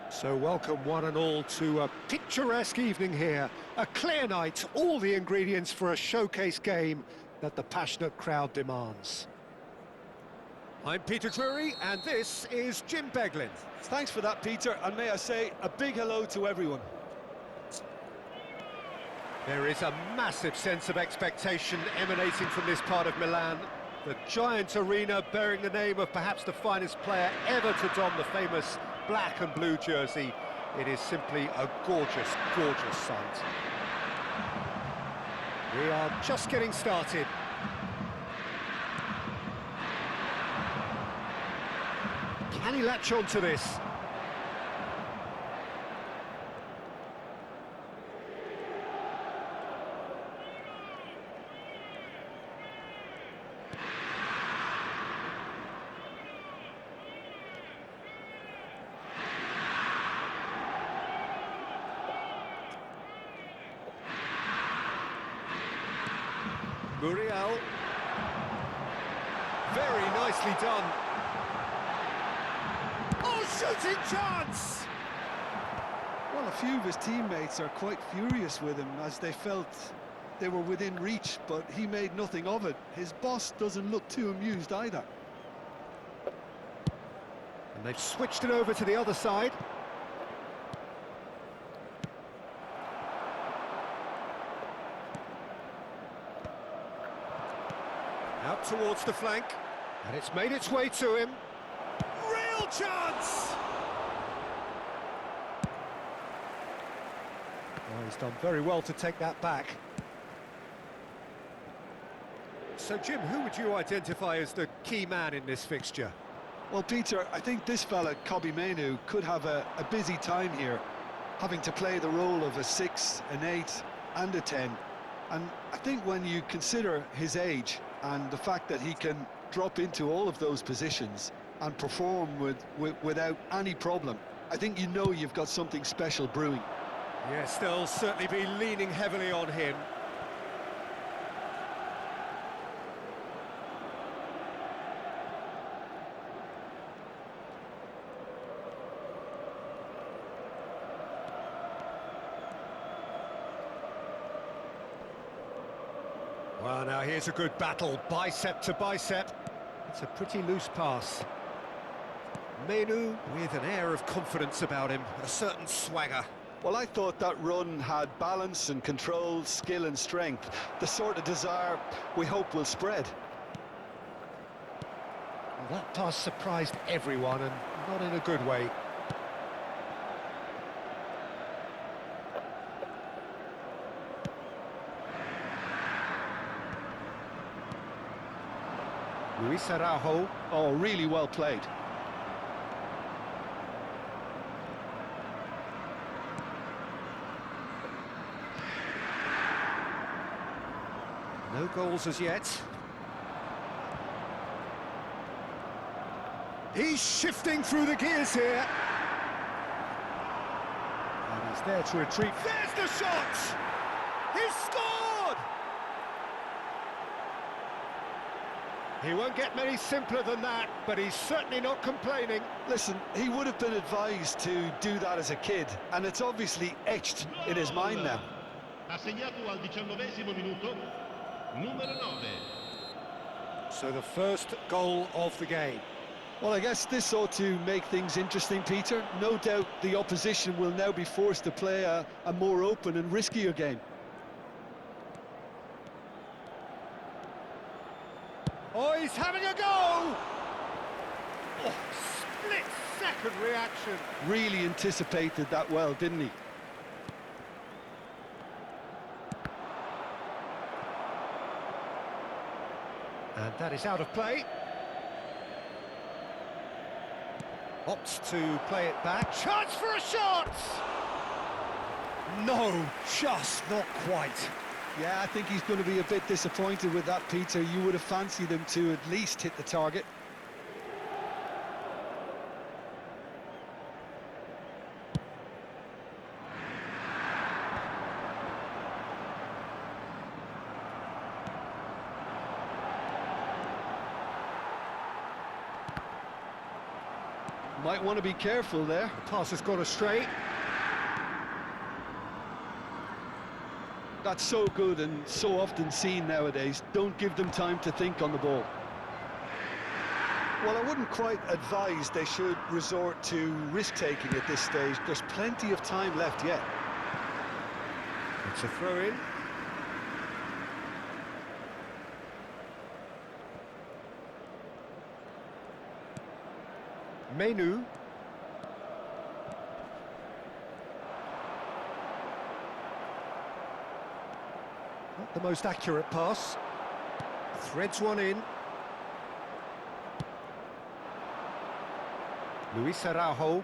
So welcome one and all to a picturesque evening here. A clear night, all the ingredients for a showcase game that the passionate crowd demands. I'm Peter Drury, and this is Jim Beglin. Thanks for that, Peter, and may I say a big hello to everyone. There is a massive sense of expectation emanating from this part of Milan. The giant arena bearing the name of perhaps the finest player ever to don the famous black and blue jersey. It is simply a gorgeous, gorgeous sight. We are just getting started. Can he latch on to this? Muriel. Very nicely done. Oh, shooting chance! Well, a few of his teammates are quite furious with him as they felt they were within reach, but he made nothing of it. His boss doesn't look too amused either. And they've switched it over to the other side. Out towards the flank, and it's made its way to him. Real chance! Oh, he's done very well to take that back. So, Jim, who would you identify as the key man in this fixture? Well, Peter, I think this fella, Kobbie Mainoo, could have a busy time here, having to play the role of a 6, an 8 and a 10. And I think when you consider his age and the fact that he can drop into all of those positions and perform without any problem, I think you know you've got something special brewing. Yes, they'll certainly be leaning heavily on him. Well, now here's a good battle, bicep to bicep. It's a pretty loose pass. Mainoo with an air of confidence about him, a certain swagger. Well, I thought that run had balance and control, skill and strength, the sort of desire we hope will spread. Well, that pass surprised everyone, and not in a good way. Luis Araujo. Oh, really well played. No goals as yet. He's shifting through the gears here. And he's there to retrieve. There's the shot! He's scored! He won't get many simpler than that, but he's certainly not complaining. Listen, he would have been advised to do that as a kid, and it's obviously etched in his mind now. Ha segnato al 19esimo minuto, numero 9. So the first goal of the game. Well, I guess this ought to make things interesting, Peter. No doubt the opposition will now be forced to play a more open and riskier game. Oh, he's having a go! Oh, split-second reaction. Really anticipated that well, didn't he? And that is out of play. Opts to play it back. Chance for a shot! No, just not quite. Yeah, I think he's going to be a bit disappointed with that, Peter. You would have fancied him to at least hit the target. Might want to be careful there. The pass has gone astray. That's so good and so often seen nowadays. Don't give them time to think on the ball. Well, I wouldn't quite advise they should resort to risk-taking at this stage. There's plenty of time left yet. It's a throw-in. Menu. Not the most accurate pass. Threads one in. Luis Araujo.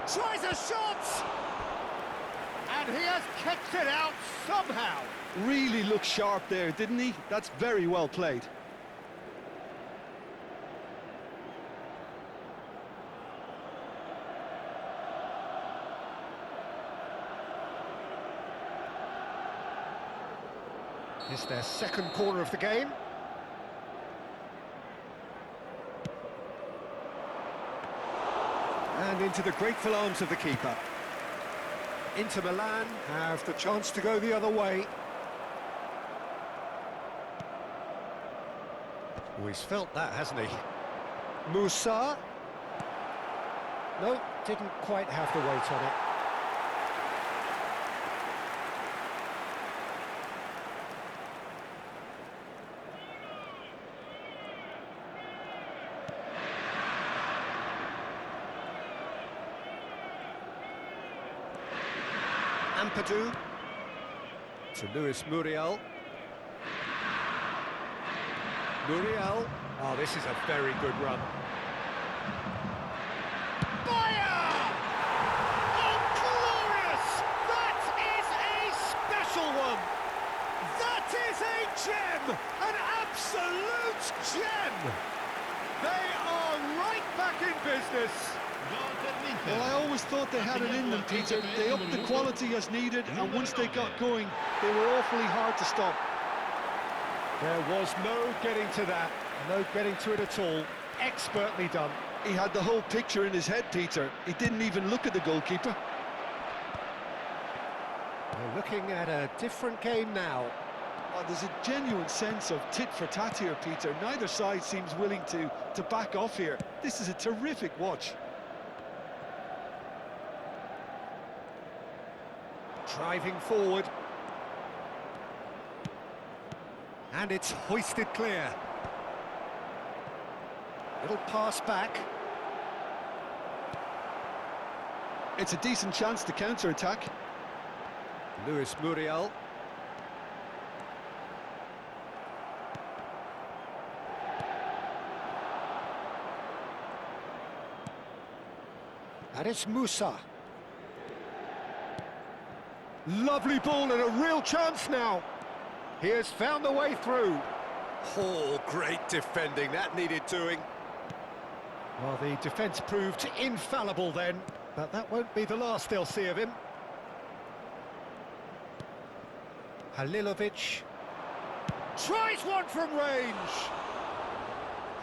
Tries a shot! And he has kept it out somehow. Really looked sharp there, didn't he? That's very well played. It's their second corner of the game. And into the grateful arms of the keeper. Inter Milan have the chance to go the other way. Oh, he's felt that, hasn't he? Musa. No, didn't quite have the weight on it. Ampadu to Luis Muriel. Muriel. Oh, this is a very good run. Fire! Oh, glorious! That is a special one! That is a gem! An absolute gem! They are right back in business. Well, I always thought they had it in them, Peter. They upped the quality as needed, and once they got going, they were awfully hard to stop. There was no getting to that, no getting to it at all. Expertly done. He had the whole picture in his head, Peter. He didn't even look at the goalkeeper. We're looking at a different game now. Oh, there's a genuine sense of tit for tat here, Peter. Neither side seems willing to back off here. This is a terrific watch. Driving forward. And it's hoisted clear. It'll pass back. It's a decent chance to counter-attack. Luis Muriel. And it's Musa. Lovely ball and a real chance now. He has found the way through. Oh, great defending. That needed doing. Well, the defence proved infallible then, but that won't be the last they'll see of him. Halilovic tries one from range.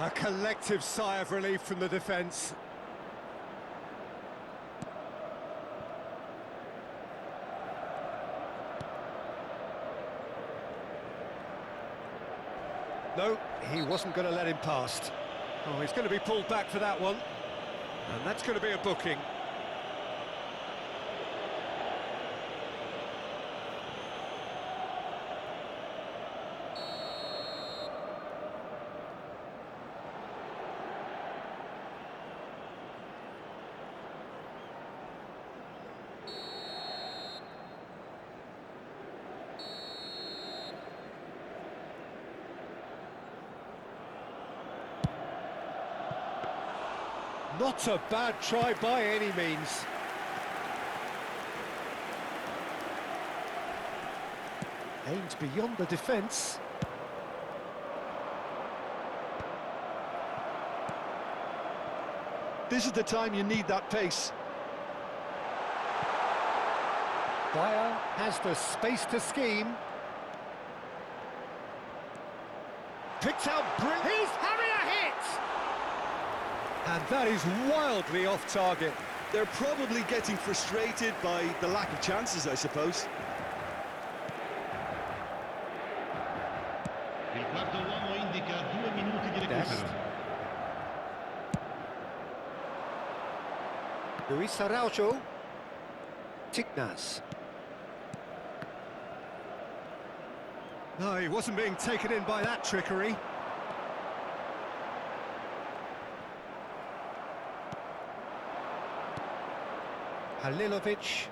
A collective sigh of relief from the defence. No, he wasn't going to let him past. Oh, he's going to be pulled back for that one. And that's going to be a booking. Not a bad try by any means. Aims beyond the defence. This is the time you need that pace. Dyer has the space to scheme. Picked out brilliant. He's having a hit! And that is wildly off target. They're probably getting frustrated by the lack of chances, I suppose. Il quarto uomo indica 2 minuti di recupero. Luis Araujo. Tignaz. No, he wasn't being taken in by that trickery. Halilovic.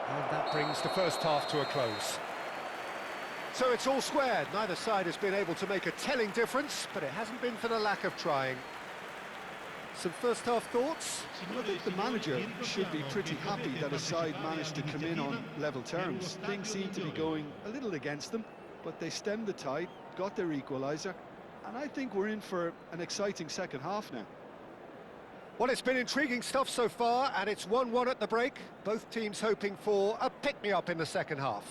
And that brings the first half to a close. So it's all squared. Neither side has been able to make a telling difference, but it hasn't been for the lack of trying. Some first half thoughts? Well, I think the manager should be pretty happy that his side managed to come in on level terms. Things seem to be going a little against them, but they stemmed the tide, got their equaliser, and I think we're in for an exciting second half now. Well, it's been intriguing stuff so far, and it's 1-1 at the break. Both teams hoping for a pick-me-up in the second half.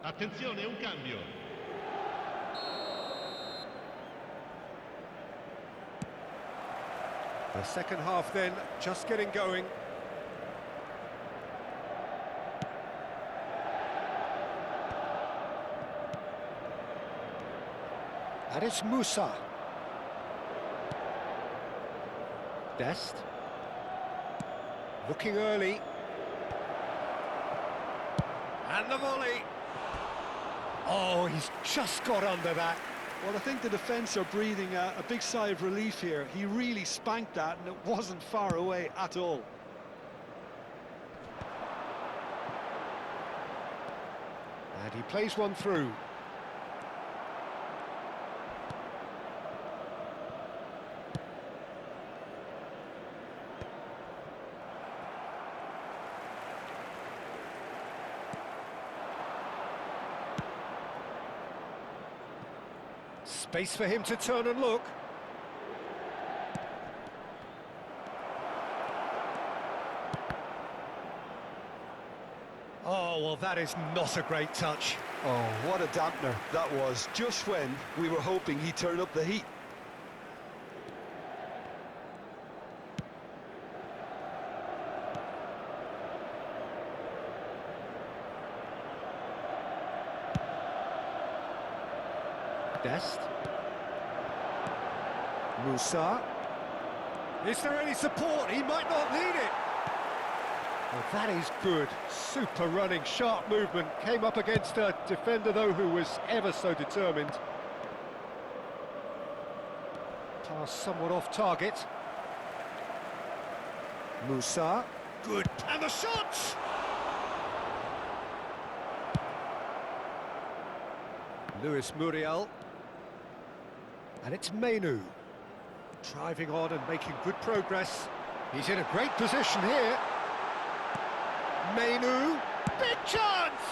Attenzione, un cambio. The second half then, just getting going. And it's Musa. Dest. Looking early. And the volley. Oh, he's just got under that. Well, I think the defence are breathing a big sigh of relief here. He really spanked that, and it wasn't far away at all. And he plays one through. Space for him to turn and look. Oh, well, that is not a great touch. Oh, what a dampener that was, just when we were hoping he'd turn up the heat. Dest. Musa. Is there any support? He might not need it. Well, that is good. Super running, sharp movement. Came up against a defender, though, who was ever so determined. Pass somewhat off target. Musa. Good. And the shot! Luis Muriel. And it's Mainu. Driving on and making good progress. He's in a great position here. Mainu. Big chance!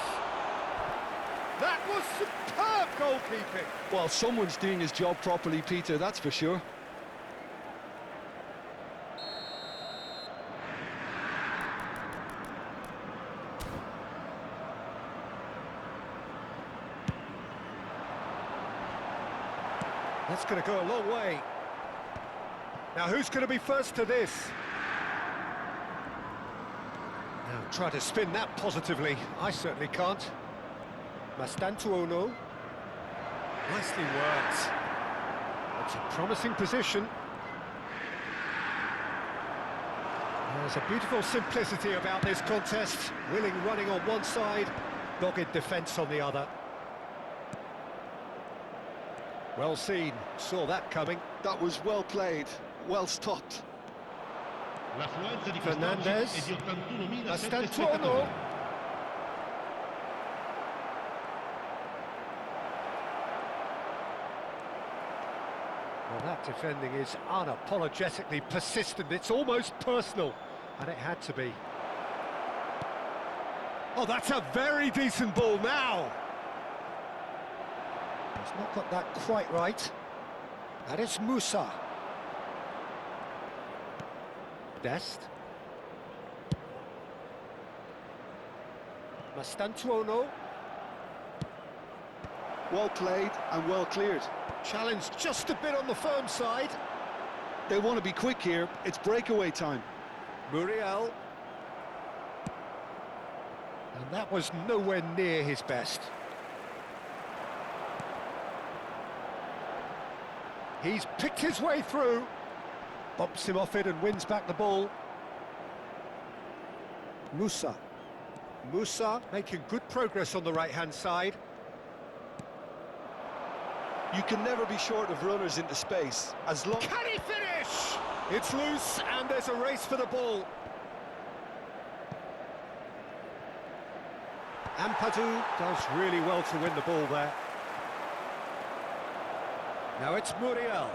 That was superb goalkeeping. Well, someone's doing his job properly, Peter, that's for sure. That's going to go a long way. Now, who's going to be first to this? Now, try to spin that positively. I certainly can't. Mastantuono. Nicely worked. It's a promising position. There's a beautiful simplicity about this contest. Willing running on one side, dogged defence on the other. Well seen, saw that coming. That was well played, well stopped. L'affluenza di Fernandez. quest'oggi è di 81.000 Mastantuono. spettatori. Well, that defending is unapologetically persistent. It's almost personal, and it had to be. Oh, that's a very decent ball now. He's not got that quite right. And it's Musa. Dest. Mastantuono. Well played and well cleared. Challenge just a bit on the firm side. They want to be quick here, it's breakaway time. Muriel. And that was nowhere near his best. He's picked his way through. Bumps him off it and wins back the ball. Musa. Musa making good progress on the right-hand side. You can never be short of runners into space, as long... Can he finish? It's loose and there's a race for the ball. Ampadu does really well to win the ball there. Now it's Muriel.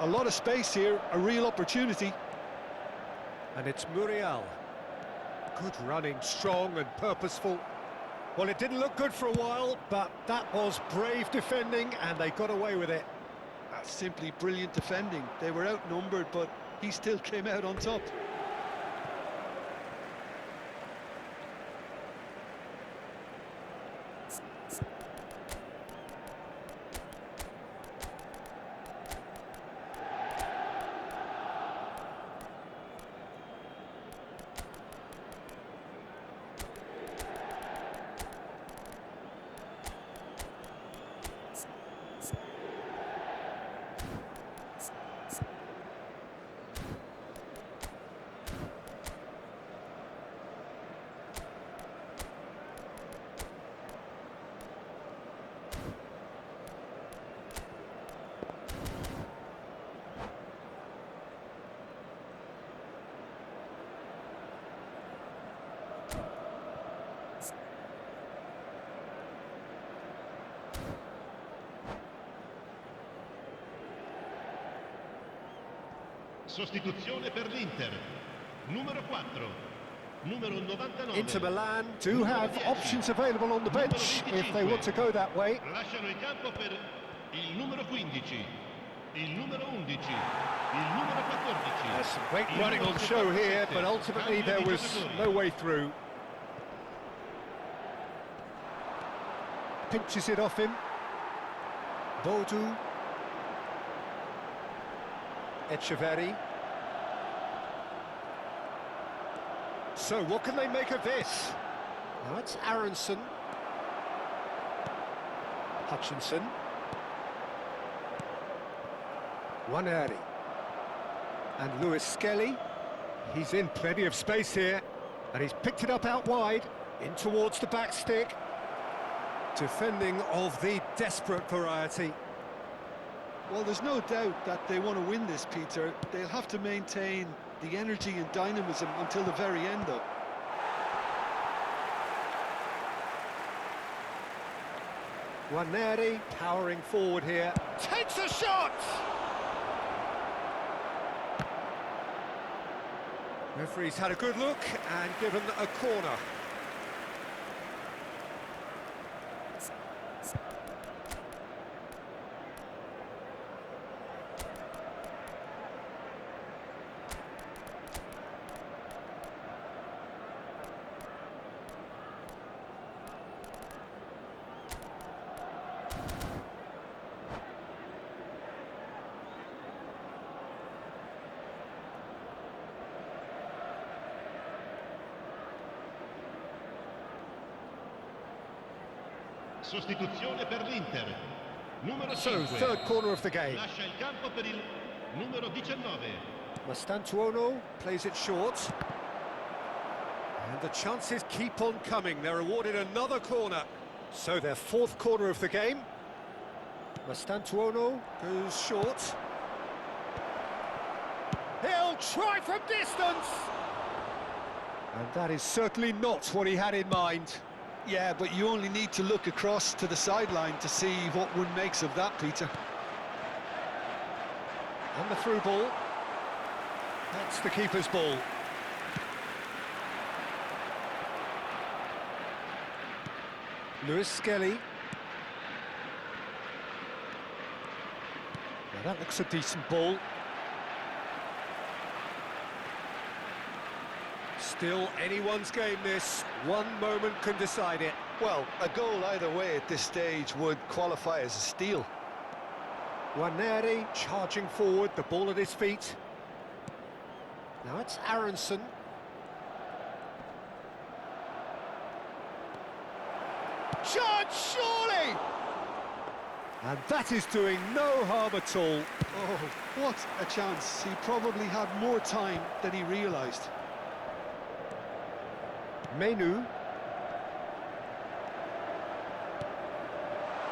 A lot of space here, a real opportunity. And it's Muriel. Good running, strong and purposeful. Well, it didn't look good for a while, but that was brave defending and they got away with it. That's simply brilliant defending. They were outnumbered, but he still came out on top. Sostituzione per l'Inter. Numero 4. Numero 99. Inter Milan do have options available on the bench if they want to go that way. Lasciano il campo per il numero 15, il numero 11, il numero 14. There's some great running on show here, but ultimately there was no way through. Pinches it off him. Bodu. Echeverri. So what can they make of this? Now it's Aronson. Hutchinson. Waneri. And Lewis Skelly. He's in plenty of space here. And he's picked it up out wide, in towards the back stick. Defending of the desperate variety. Well, there's no doubt that they want to win this, Peter. They'll have to maintain the energy and dynamism until the very end, though. Waneri powering forward here. Takes a shot! Referee's had a good look and given a corner. Sostituzione per l'Inter. Numero So, 5. third corner of the game. Lascia il campo per il numero 19. Mastantuono plays it short. And the chances keep on coming. They're awarded another corner. So their fourth corner of the game. Mastantuono goes short. He'll try from distance! And that is certainly not what he had in mind. Yeah, but you only need to look across to the sideline to see what one makes of that, Peter. And the through ball. That's the keeper's ball. Lewis Skelly. Now that looks a decent ball. Still anyone's game, this. One moment can decide it. Well, a goal either way at this stage would qualify as a steal. Waneri charging forward, the ball at his feet. Now it's Aronson. Charge, surely! And that is doing no harm at all. Oh, what a chance. He probably had more time than he realised. Menu.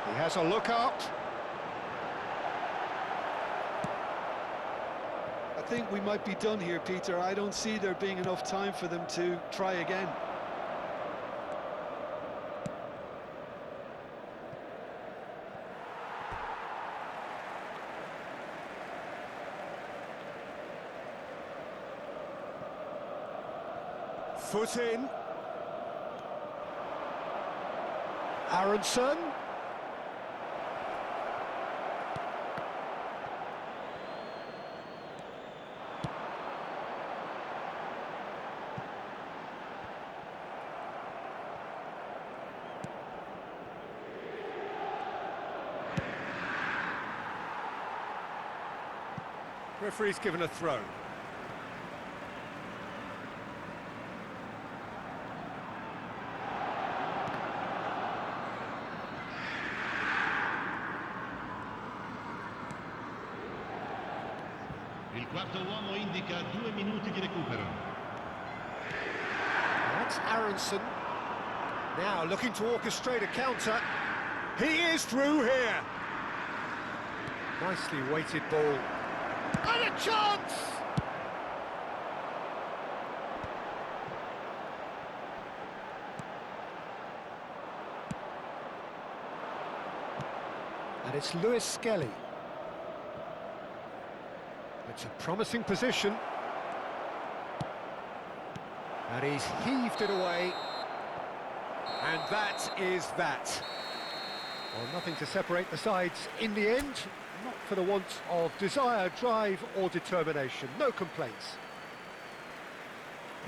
He has a look up. I think we might be done here, Peter. I don't see there being enough time for them to try again. Foot in. Aronson. Referee's given a throw. Il quarto uomo indica 2 minuti di recupero. That's Aronson. Now looking to orchestrate a counter. He is through here. Nicely weighted ball. And a chance! And it's Lewis Skelly. It's a promising position. And he's heaved it away. And that is that. Well, nothing to separate the sides in the end. Not for the want of desire, drive or determination. No complaints.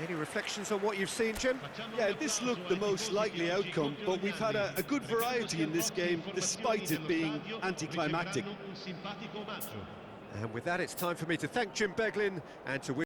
Any reflections on what you've seen, Jim? Yeah, this looked the most likely outcome, but we've had a good variety in this game, despite it being anticlimactic. And with that, it's time for me to thank Jim Beglin and to wish